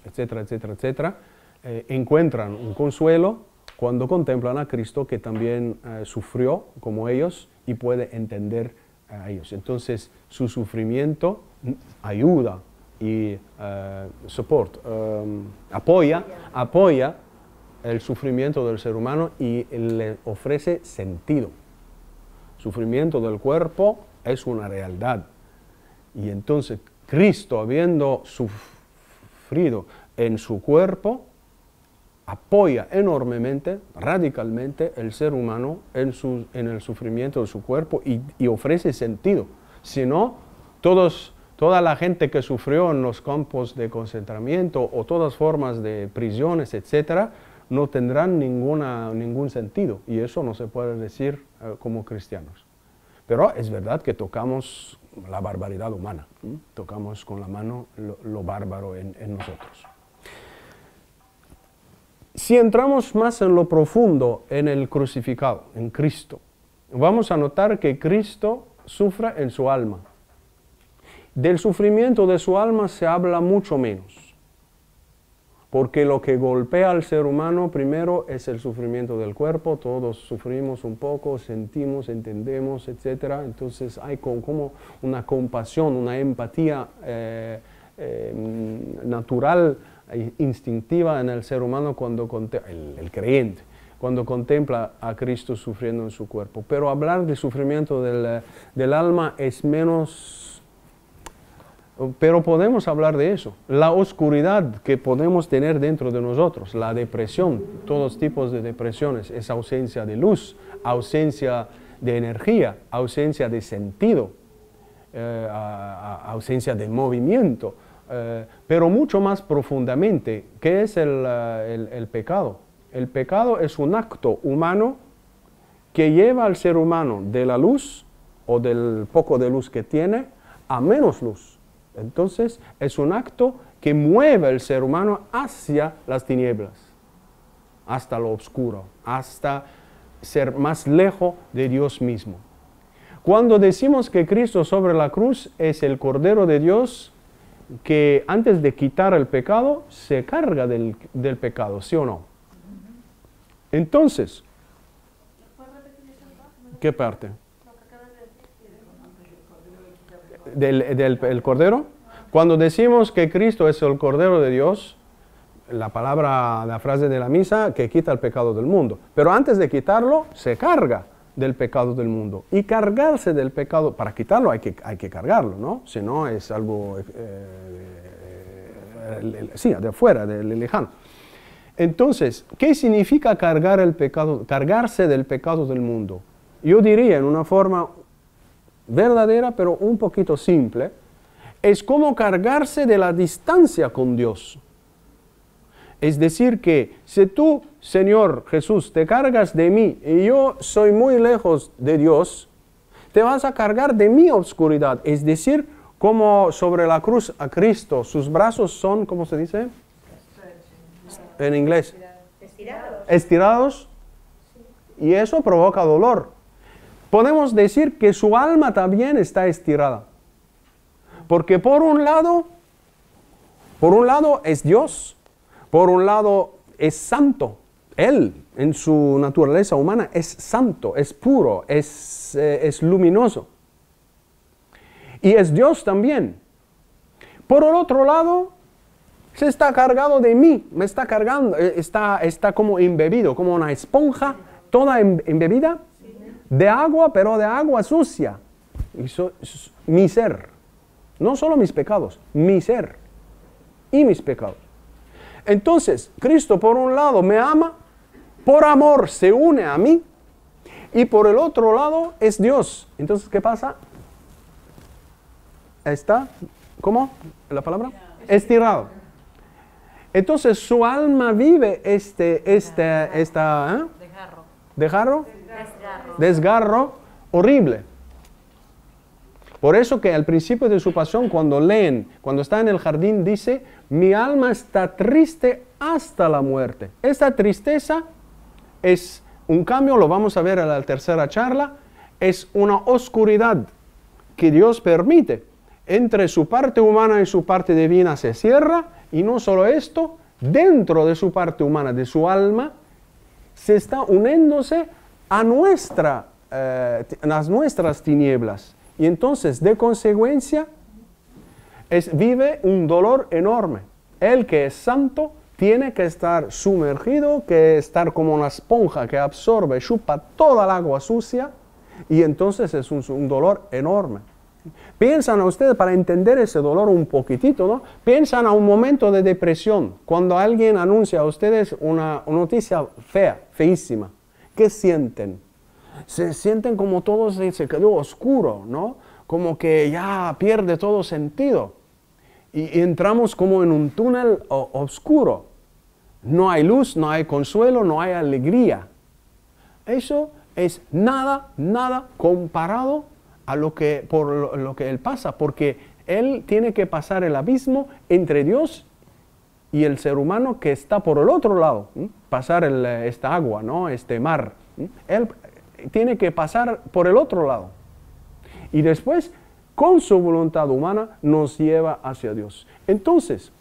etcétera, etcétera, etcétera, encuentran un consuelo cuando contemplan a Cristo, que también sufrió como ellos y puede entender a ellos. Entonces, su sufrimiento ayuda y apoya el sufrimiento del ser humano y le ofrece sentido. Sufrimiento del cuerpo es una realidad. Y entonces, Cristo, habiendo sufrido en su cuerpo, apoya enormemente, radicalmente, el ser humano en el sufrimiento de su cuerpo y ofrece sentido. Si no, toda la gente que sufrió en los campos de concentramiento o todas formas de prisiones, etcétera, no tendrán ningún sentido. Y eso no se puede decir como cristianos. Pero es verdad que tocamos la barbaridad humana. Tocamos con la mano lo bárbaro en nosotros. Si entramos más en lo profundo, en el crucificado, en Cristo, vamos a notar que Cristo sufre en su alma. Del sufrimiento de su alma se habla mucho menos, porque lo que golpea al ser humano primero es el sufrimiento del cuerpo. Todos sufrimos un poco, sentimos, entendemos, etc. Entonces hay como una compasión, una empatía natural, instintiva en el ser humano cuando el creyente. cuando contempla a Cristo sufriendo en su cuerpo. Pero hablar de sufrimiento del alma es menos... Pero podemos hablar de eso. La oscuridad que podemos tener dentro de nosotros, la depresión, todos tipos de depresiones, es ausencia de luz, ausencia de energía, ausencia de sentido, ausencia de movimiento. Pero mucho más profundamente, ¿qué es el pecado? El pecado es un acto humano que lleva al ser humano de la luz o del poco de luz que tiene a menos luz. Entonces es un acto que mueve al ser humano hacia las tinieblas, hasta lo oscuro, hasta ser más lejos de Dios mismo. Cuando decimos que Cristo sobre la cruz es el Cordero de Dios, que antes de quitar el pecado, se carga del pecado, ¿sí o no? Entonces, ¿qué parte? ¿Del Cordero? Cuando decimos que Cristo es el Cordero de Dios, la frase de la misa, que quita el pecado del mundo. Pero antes de quitarlo, se carga del pecado del mundo. Y cargarse del pecado, para quitarlo hay que cargarlo, ¿no? Si no es algo, de afuera, de lejano. Entonces, ¿qué significa cargarse del pecado del mundo? Yo diría en una forma verdadera, pero un poquito simple, es como cargarse de la distancia con Dios. Es decir que si tú, Señor Jesús, te cargas de mí y yo soy muy lejos de Dios, te vas a cargar de mi oscuridad. Es decir, como sobre la cruz a Cristo, sus brazos son, ¿cómo se dice? En inglés. Estirados. Y eso provoca dolor. Podemos decir que su alma también está estirada. Porque por un lado es Dios. Por un lado es santo. Él, en su naturaleza humana, es santo, es puro, es luminoso. Y es Dios también. Por el otro lado, se está cargado de mí, me está cargando, está como embebido, como una esponja, toda embebida de agua, pero de agua sucia. Mi ser. No solo mis pecados, mi ser y mis pecados. Entonces, Cristo por un lado me ama, por amor se une a mí, y por el otro lado es Dios. Entonces, ¿qué pasa? Está, ¿cómo? ¿La palabra? Estirado. Entonces, su alma vive desgarro horrible. Por eso que al principio de su pasión, cuando está en el jardín, dice, mi alma está triste hasta la muerte. Esta tristeza es un cambio, lo vamos a ver en la tercera charla, es una oscuridad que Dios permite. Entre su parte humana y su parte divina se cierra, y no solo esto, dentro de su parte humana, de su alma, se está uniéndose a las nuestras tinieblas. Y entonces, de consecuencia, vive un dolor enorme. El que es santo tiene que estar sumergido, que estar como una esponja que absorbe, chupa toda el agua sucia, y entonces es un dolor enorme. Piensan a ustedes, para entender ese dolor un poquitito, ¿no? Piensan a un momento de depresión, cuando alguien anuncia a ustedes una noticia fea, feísima. ¿Qué sienten? Se sienten como todo se quedó oscuro, ¿no? Como que ya pierde todo sentido. Y entramos como en un túnel oscuro. No hay luz, no hay consuelo, no hay alegría. Eso es nada comparado a por lo que él pasa, porque él tiene que pasar el abismo entre Dios y el ser humano que está por el otro lado, pasar esta agua, ¿no? Este mar. Él tiene que pasar por el otro lado. Y después, con su voluntad humana, nos lleva hacia Dios. Entonces,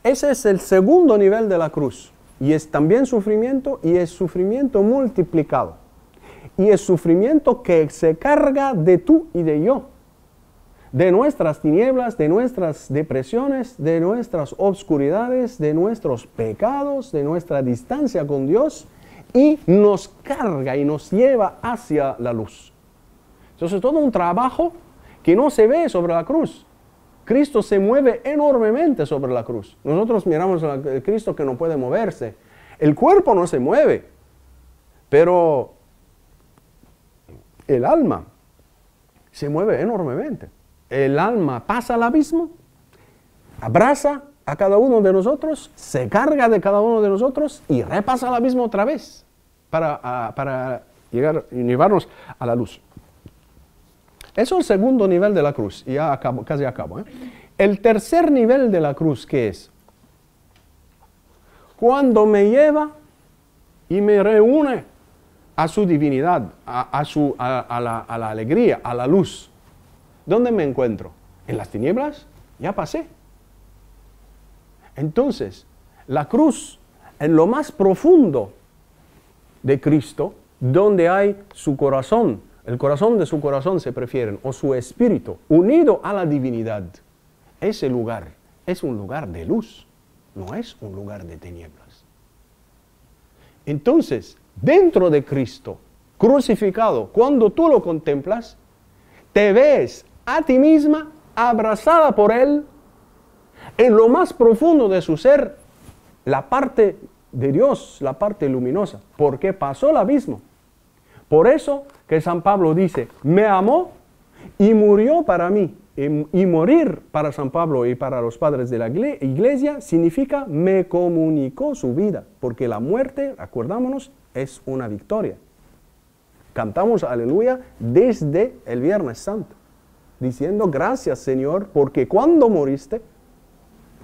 ese es el segundo nivel de la cruz. Y es también sufrimiento, y es sufrimiento multiplicado. Y es sufrimiento que se carga de tú y de yo. de nuestras tinieblas, de nuestras depresiones, de nuestras obscuridades, de nuestros pecados, de nuestra distancia con Dios, y nos carga y nos lleva hacia la luz. Entonces, todo un trabajo que no se ve sobre la cruz. Cristo se mueve enormemente sobre la cruz. Nosotros miramos a Cristo que no puede moverse. El cuerpo no se mueve, pero el alma se mueve enormemente. El alma pasa al abismo, abraza a cada uno de nosotros, se carga de cada uno de nosotros y repasa el abismo otra vez para llevarnos a la luz. Eso es el segundo nivel de la cruz, y ya casi acabo. El tercer nivel de la cruz, ¿qué es? Cuando me lleva y me reúne a su divinidad, a la alegría, a la luz. ¿Dónde me encuentro? ¿En las tinieblas? Ya pasé. Entonces, la cruz, en lo más profundo de Cristo, donde hay su corazón, el corazón de su corazón se prefieren, o su espíritu, unido a la divinidad, ese lugar es un lugar de luz, no es un lugar de tinieblas. Entonces, dentro de Cristo, crucificado, cuando tú lo contemplas, te ves a ti misma abrazada por Él, en lo más profundo de su ser, la parte de Dios, la parte luminosa, porque pasó el abismo. Por eso que San Pablo dice, me amó y murió para mí. Y morir para San Pablo y para los padres de la iglesia significa me comunicó su vida, porque la muerte, acordámonos, es una victoria. Cantamos aleluya desde el Viernes Santo, diciendo gracias Señor, porque cuando moriste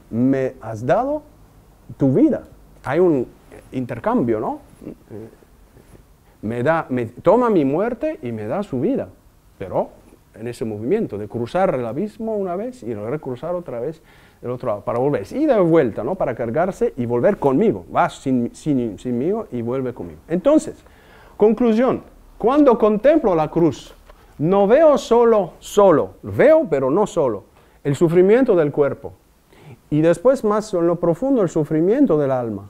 me has dado tu vida. Hay un intercambio, ¿no? Me toma mi muerte y me da su vida, pero en ese movimiento de cruzar el abismo una vez y recruzar otra vez el otro lado, para volver, y de vuelta, ¿no? Para cargarse y volver conmigo, va sin mí y vuelve conmigo. Entonces, conclusión, cuando contemplo la cruz, no veo solo, veo pero no solo, el sufrimiento del cuerpo, y después más en lo profundo el sufrimiento del alma.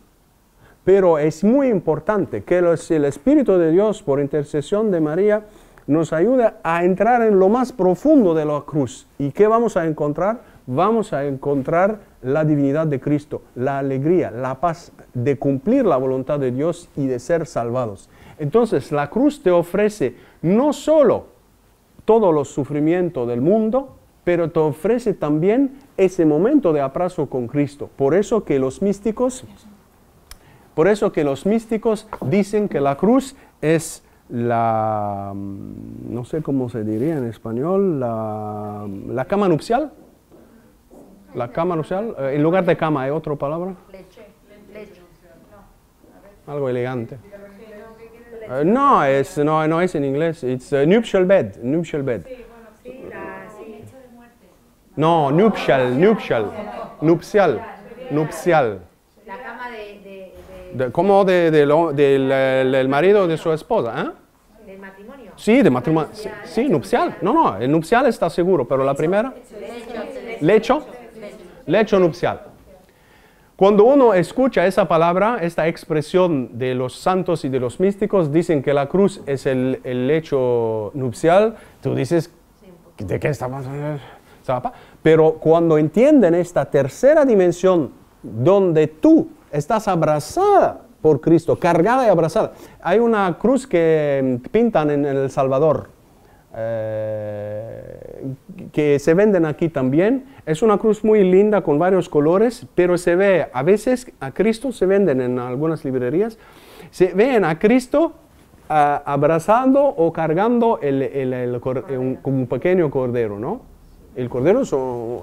Pero es muy importante que el Espíritu de Dios, por intercesión de María, nos ayude a entrar en lo más profundo de la cruz. ¿Y qué vamos a encontrar? Vamos a encontrar la divinidad de Cristo, la alegría, la paz de cumplir la voluntad de Dios y de ser salvados. Entonces, la cruz te ofrece no solo todos los sufrimientos del mundo, pero te ofrece también ese momento de abrazo con Cristo. Por eso que los místicos dicen que la cruz es la, no sé cómo se diría en español, la cama nupcial. La cama nupcial, en lugar de cama, ¿hay otra palabra? Lecho. Algo elegante. No es en inglés, it's nuptial bed. No, nupcial. La cama Como del marido de su esposa, ¿eh? del matrimonio. Sí, de matrimonio. Sí, nupcial. No, el nupcial está seguro, pero la primera, lecho nupcial. Cuando uno escucha esa palabra, esta expresión de los santos y de los místicos, dicen que la cruz es el lecho nupcial, tú dices, ¿de qué está pasando? Pero cuando entienden esta tercera dimensión, donde tú estás abrazada por Cristo, cargada y abrazada. Hay una cruz que pintan en El Salvador, que se venden aquí también. Es una cruz muy linda con varios colores, pero se ve a veces a Cristo, se venden en algunas librerías, se ven a Cristo abrazando o cargando como un pequeño cordero, ¿no? El cordero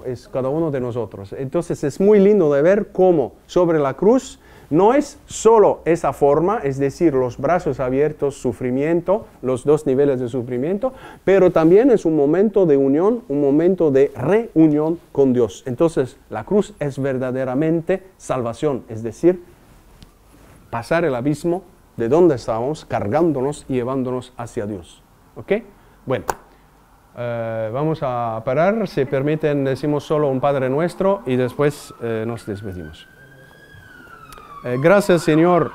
es cada uno de nosotros. Entonces es muy lindo de ver cómo sobre la cruz no es solo esa forma, es decir, los brazos abiertos, sufrimiento, los dos niveles de sufrimiento, pero también es un momento de unión, un momento de reunión con Dios. Entonces la cruz es verdaderamente salvación, es decir, pasar el abismo de donde estábamos, cargándonos y llevándonos hacia Dios. ¿Ok? Bueno. Vamos a parar, si permiten, decimos solo un Padre Nuestro y después nos despedimos. Gracias, Señor,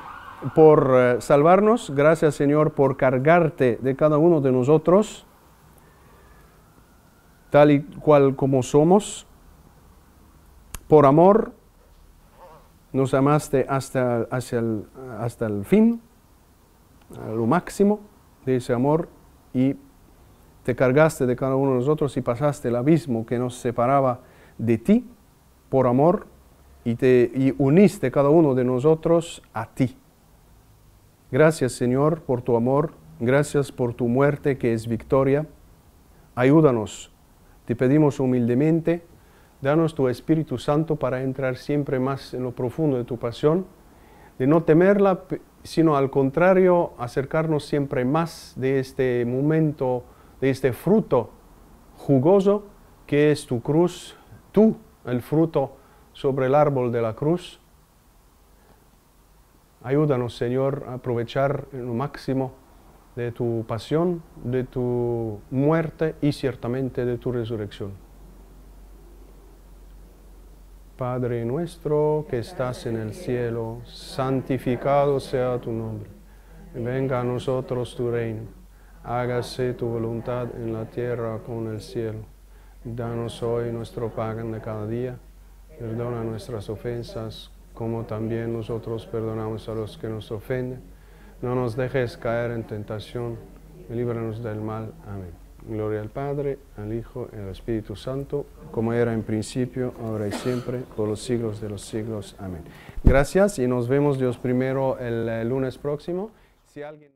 por salvarnos. Gracias, Señor, por cargarte de cada uno de nosotros, tal y cual como somos. Por amor, nos amaste hasta el fin, a lo máximo de ese amor, y te cargaste de cada uno de nosotros y pasaste el abismo que nos separaba de ti por amor, y uniste cada uno de nosotros a ti. Gracias, Señor, por tu amor. Gracias por tu muerte, que es victoria. Ayúdanos, te pedimos humildemente. Danos tu Espíritu Santo para entrar siempre más en lo profundo de tu pasión, de no temerla, sino al contrario, acercarnos siempre más de este momento, de este fruto jugoso que es tu cruz, tú, el fruto sobre el árbol de la cruz. Ayúdanos, Señor, a aprovechar lo máximo de tu pasión, de tu muerte y ciertamente de tu resurrección. Padre nuestro que estás en el cielo, santificado sea tu nombre. Venga a nosotros tu reino. Hágase tu voluntad en la tierra como en el cielo. Danos hoy nuestro pan de cada día. Perdona nuestras ofensas, como también nosotros perdonamos a los que nos ofenden. No nos dejes caer en tentación, y líbranos del mal. Amén. Gloria al Padre, al Hijo y al Espíritu Santo, como era en principio, ahora y siempre, por los siglos de los siglos. Amén. Gracias y nos vemos Dios primero el lunes próximo. Si alguien